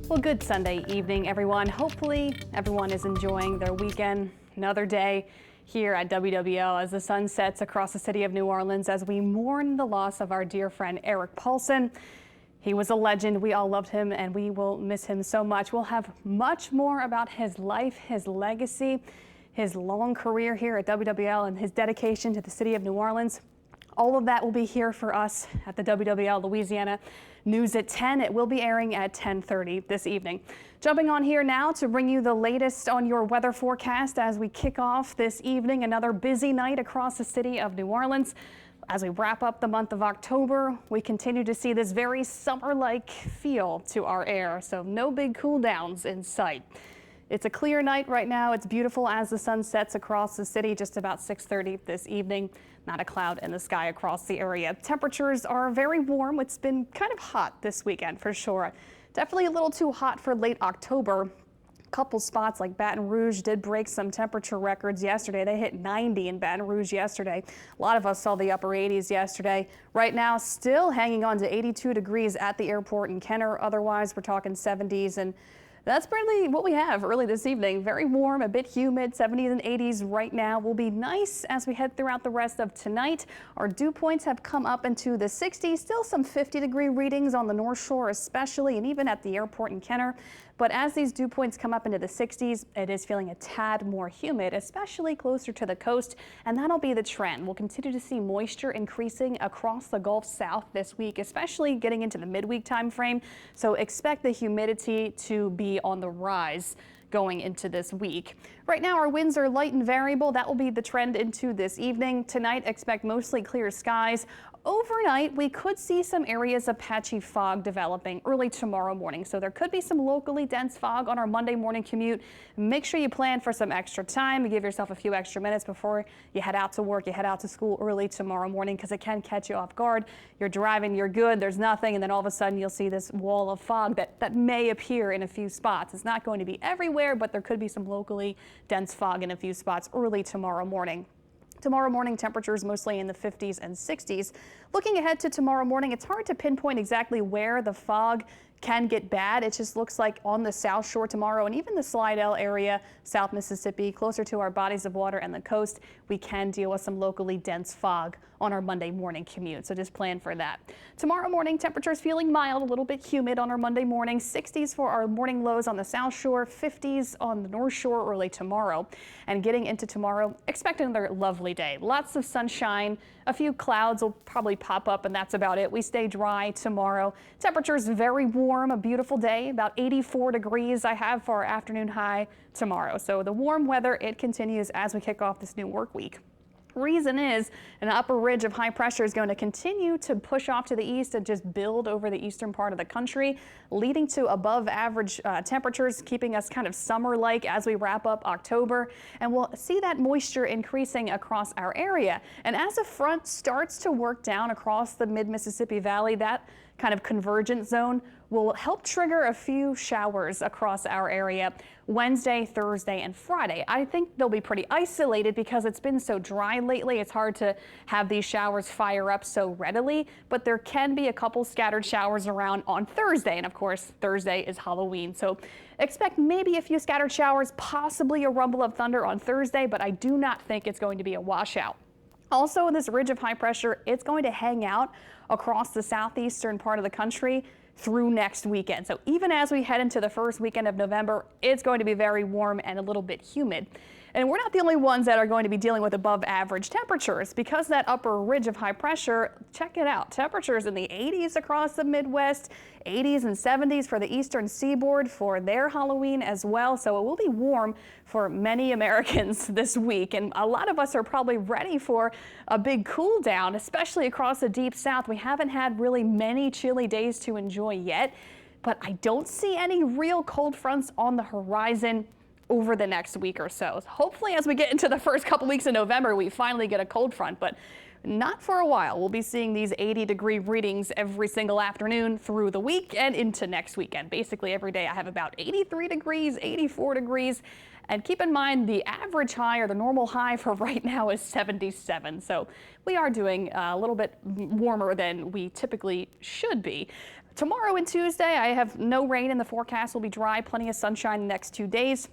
Well, good Sunday evening, everyone. Hopefully everyone is enjoying their weekend. Another day here at WWL as the sun sets across the city of New Orleans as we mourn the loss of our dear friend Eric Paulson. He was a legend. We all loved him and we will miss him so much. We'll have much more about his life, his legacy, his long career here at WWL and his dedication to the city of New Orleans. All of that will be here for us at the WWL Louisiana News at 10. It will be airing at 10:30 this evening. Jumping on here now to bring you the latest on your weather forecast as we kick off this evening. Another busy night across the city of New Orleans. As we wrap up the month of October, we continue to see this very summer-like feel to our air, so no big cool downs in sight. It's a clear night right now. It's beautiful as the sun sets across the city just about 6:30 this evening. Not a cloud in the sky across the area. Temperatures are very warm. It's been kind of hot this weekend for sure. Definitely a little too hot for late October. A couple spots like Baton Rouge did break some temperature records yesterday. They hit 90 in Baton Rouge yesterday. A lot of us saw the upper 80s yesterday. Right now, still hanging on to 82 degrees at the airport in Kenner. Otherwise, we're talking 70s, and that's really what we have early this evening. Very warm, a bit humid, 70s and 80s right now. Will be nice as we head throughout the rest of tonight. Our dew points have come up into the 60s. Still some 50-degree readings on the North Shore especially, and even at the airport in Kenner. But as these dew points come up into the 60s, it is feeling a tad more humid, especially closer to the coast, and that'll be the trend. We'll continue to see moisture increasing across the Gulf South this week, especially getting into the midweek time frame. So expect the humidity to be on the rise going into this week. Right now, our winds are light and variable. That will be the trend into this evening. Tonight, expect mostly clear skies. Overnight, we could see some areas of patchy fog developing early tomorrow morning. So there could be some locally dense fog on our Monday morning commute. Make sure you plan for some extra time and give yourself a few extra minutes before you head out to work, you head out to school early tomorrow morning, because it can catch you off guard. You're driving, you're good, there's nothing, and then all of a sudden you'll see this wall of fog that may appear in a few spots. It's not going to be everywhere, but there could be some locally dense fog in a few spots early tomorrow morning. Tomorrow morning, temperatures mostly in the 50s and 60s. Looking ahead to tomorrow morning, it's hard to pinpoint exactly where the fog can get bad. It just looks like on the South Shore tomorrow, and even the Slidell area, South Mississippi, closer to our bodies of water and the coast, we can deal with some locally dense fog on our Monday morning commute. So just plan for that. Tomorrow morning, temperatures feeling mild, a little bit humid on our Monday morning. 60s for our morning lows on the South Shore, 50s on the North Shore early tomorrow. And getting into tomorrow, expect another lovely day. Lots of sunshine. A few clouds will probably pop up, and that's about it. We stay dry tomorrow. Temperatures very warm, a beautiful day, about 84 degrees I have for our afternoon high tomorrow. So the warm weather, it continues as we kick off this new work week. Reason is an upper ridge of high pressure is going to continue to push off to the east and just build over the eastern part of the country, leading to above average temperatures, keeping us kind of summer-like as we wrap up October. And we'll see that moisture increasing across our area. And as a front starts to work down across the mid-Mississippi Valley, that kind of convergence zone will help trigger a few showers across our area Wednesday, Thursday, and Friday. I think they'll be pretty isolated because it's been so dry lately. It's hard to have these showers fire up so readily, but there can be a couple scattered showers around on Thursday. And of course, Thursday is Halloween. So expect maybe a few scattered showers, possibly a rumble of thunder on Thursday, but I do not think it's going to be a washout. Also, this ridge of high pressure, it's going to hang out across the southeastern part of the country through next weekend. So even as we head into the first weekend of November, it's going to be very warm and a little bit humid. And we're not the only ones that are going to be dealing with above average temperatures because that upper ridge of high pressure, check it out, temperatures in the 80s across the Midwest, 80s and 70s for the eastern seaboard for their Halloween as well. So it will be warm for many Americans this week. And a lot of us are probably ready for a big cool down, especially across the deep south. We haven't had really many chilly days to enjoy yet, but I don't see any real cold fronts on the horizon over the next week or so. Hopefully as we get into the first couple weeks of November, we finally get a cold front, but not for a while. We'll be seeing these 80-degree readings every single afternoon through the week and into next weekend. Basically every day I have about 83 degrees, 84 degrees. And keep in mind the average high or the normal high for right now is 77. So we are doing a little bit warmer than we typically should be. tomorrow and Tuesday, I have no rain in the forecast. Will be dry, plenty of sunshine the next 2 days.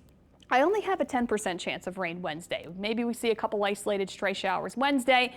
I only have a 10% chance of rain Wednesday. Maybe we see a couple isolated stray showers Wednesday.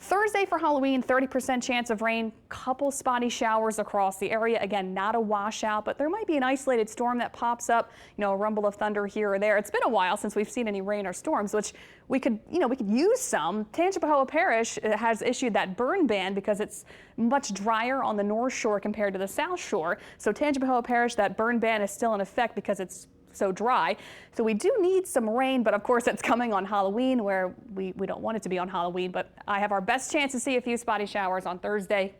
Thursday for Halloween, 30% chance of rain, couple spotty showers across the area. Again, not a washout, but there might be an isolated storm that pops up, a rumble of thunder here or there. It's been a while since we've seen any rain or storms, which we could use some. Tangipahoa Parish has issued that burn ban because it's much drier on the North Shore compared to the South Shore. So Tangipahoa Parish, that burn ban is still in effect because it's so dry. So we do need some rain, but of course it's coming on Halloween where we don't want it to be on Halloween, but I have our best chance to see a few spotty showers on Thursday.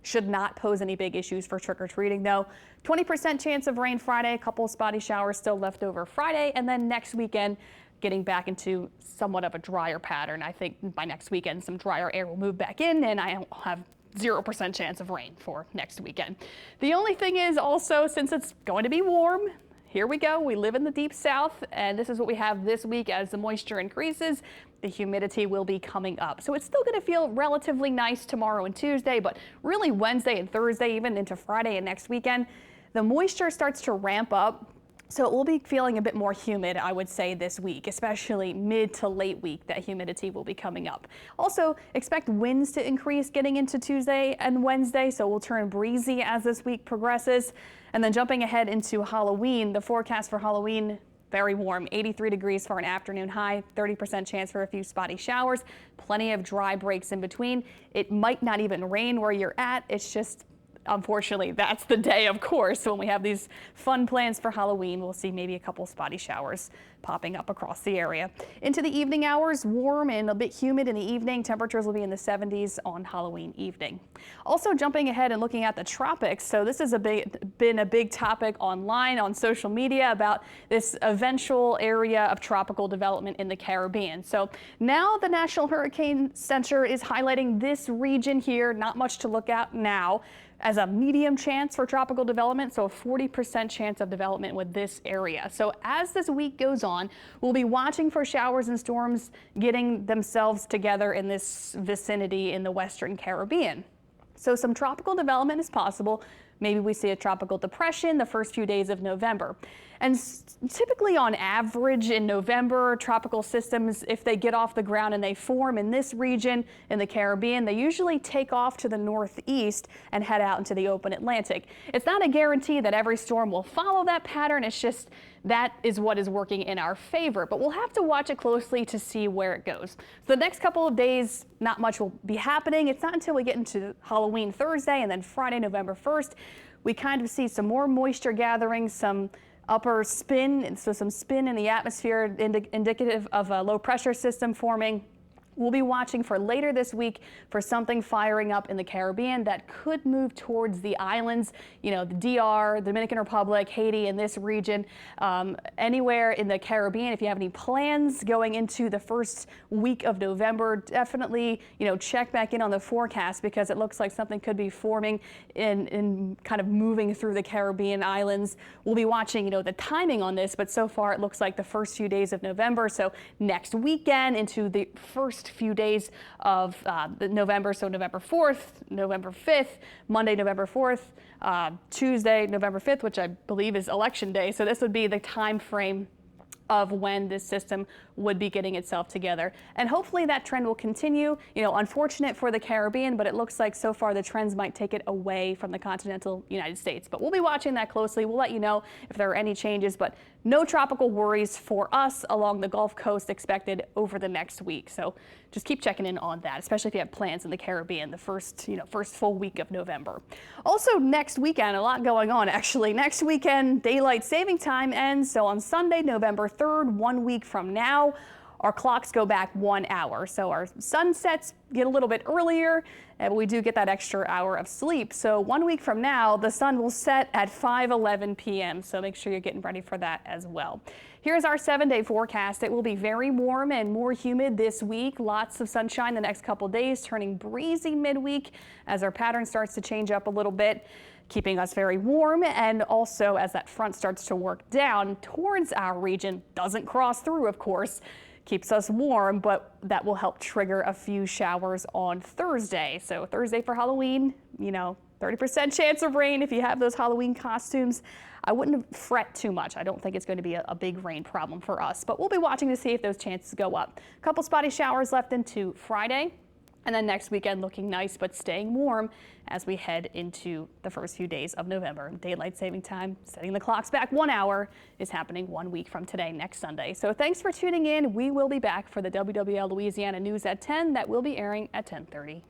Should not pose any big issues for trick-or-treating though. 20% chance of rain Friday, a couple of spotty showers still left over Friday, and then next weekend getting back into somewhat of a drier pattern. I think by next weekend some drier air will move back in and I have 0% chance of rain for next weekend. The only thing is also, since it's going to be warm, here we go. We live in the deep south, and this is what we have this week. As the moisture increases, the humidity will be coming up. So it's still going to feel relatively nice tomorrow and Tuesday, but really Wednesday and Thursday, even into Friday and next weekend, the moisture starts to ramp up. So it will be feeling a bit more humid, I would say, this week, especially mid to late week. That humidity will be coming up. Also, expect winds to increase getting into Tuesday and Wednesday, so we'll turn breezy as this week progresses. And then jumping ahead into Halloween, the forecast for Halloween, very warm, 83 degrees for an afternoon high, 30% chance for a few spotty showers, plenty of dry breaks in between. It might not even rain where you're at. It's just, unfortunately, that's the day, of course, when we have these fun plans for Halloween. We'll see maybe a couple spotty showers popping up across the area. Into the evening hours, warm and a bit humid in the evening. Temperatures will be in the 70s on Halloween evening. Also jumping ahead and looking at the tropics. So this has been a big topic online on social media about this eventual area of tropical development in the Caribbean. So now the National Hurricane Center is highlighting this region here, not much to look at now, as a medium chance for tropical development, so a 40% chance of development with this area. So as this week goes on, we'll be watching for showers and storms getting themselves together in this vicinity in the Western Caribbean. So some tropical development is possible. Maybe we see a tropical depression the first few days of November. And typically on average in November, tropical systems, if they get off the ground and they form in this region in the Caribbean, they usually take off to the northeast and head out into the open Atlantic. It's not a guarantee that every storm will follow that pattern. It's just that is what is working in our favor, but we'll have to watch it closely to see where it goes. So the next couple of days, not much will be happening. It's not until we get into Halloween Thursday and then Friday, November 1st, we kind of see some more moisture gathering, some upper spin, so some spin in the atmosphere indicative of a low pressure system forming. We'll be watching for later this week for something firing up in the Caribbean that could move towards the islands, the DR, Dominican Republic, Haiti, in this region, anywhere in the Caribbean. If you have any plans going into the first week of November, definitely, check back in on the forecast because it looks like something could be forming in kind of moving through the Caribbean islands. We'll be watching, the timing on this, but so far it looks like the first few days of November. So next weekend into the first few days of November, so November 4th, November 5th, Monday, November 4th, Tuesday, November 5th, which I believe is Election Day. So this would be the time frame of when this system would be getting itself together. And hopefully that trend will continue. Unfortunate for the Caribbean, but it looks like so far the trends might take it away from the continental United States. But we'll be watching that closely. We'll let you know if there are any changes, but no tropical worries for us along the Gulf Coast expected over the next week. So just keep checking in on that, especially if you have plans in the Caribbean the first full week of November. Also next weekend, a lot going on actually. Next weekend, daylight saving time ends. So on Sunday, November 3rd, 1 week from now, our clocks go back 1 hour. So our sunsets get a little bit earlier, but we do get that extra hour of sleep. So 1 week from now, the sun will set at 5:11 p.m. So make sure you're getting ready for that as well. Here's our 7-day forecast. It will be very warm and more humid this week. Lots of sunshine the next couple days, turning breezy midweek as our pattern starts to change up a little bit, keeping us very warm. And also as that front starts to work down towards our region, doesn't cross through, of course, keeps us warm, but that will help trigger a few showers on Thursday. So Thursday for Halloween, 30% chance of rain if you have those Halloween costumes. I wouldn't fret too much. I don't think it's going to be a big rain problem for us, but we'll be watching to see if those chances go up. A couple spotty showers left into Friday, and then next weekend looking nice but staying warm as we head into the first few days of November. Daylight saving time, setting the clocks back 1 hour, is happening 1 week from today, next Sunday. So thanks for tuning in. We will be back for the WWL Louisiana News at 10 that will be airing at 10:30.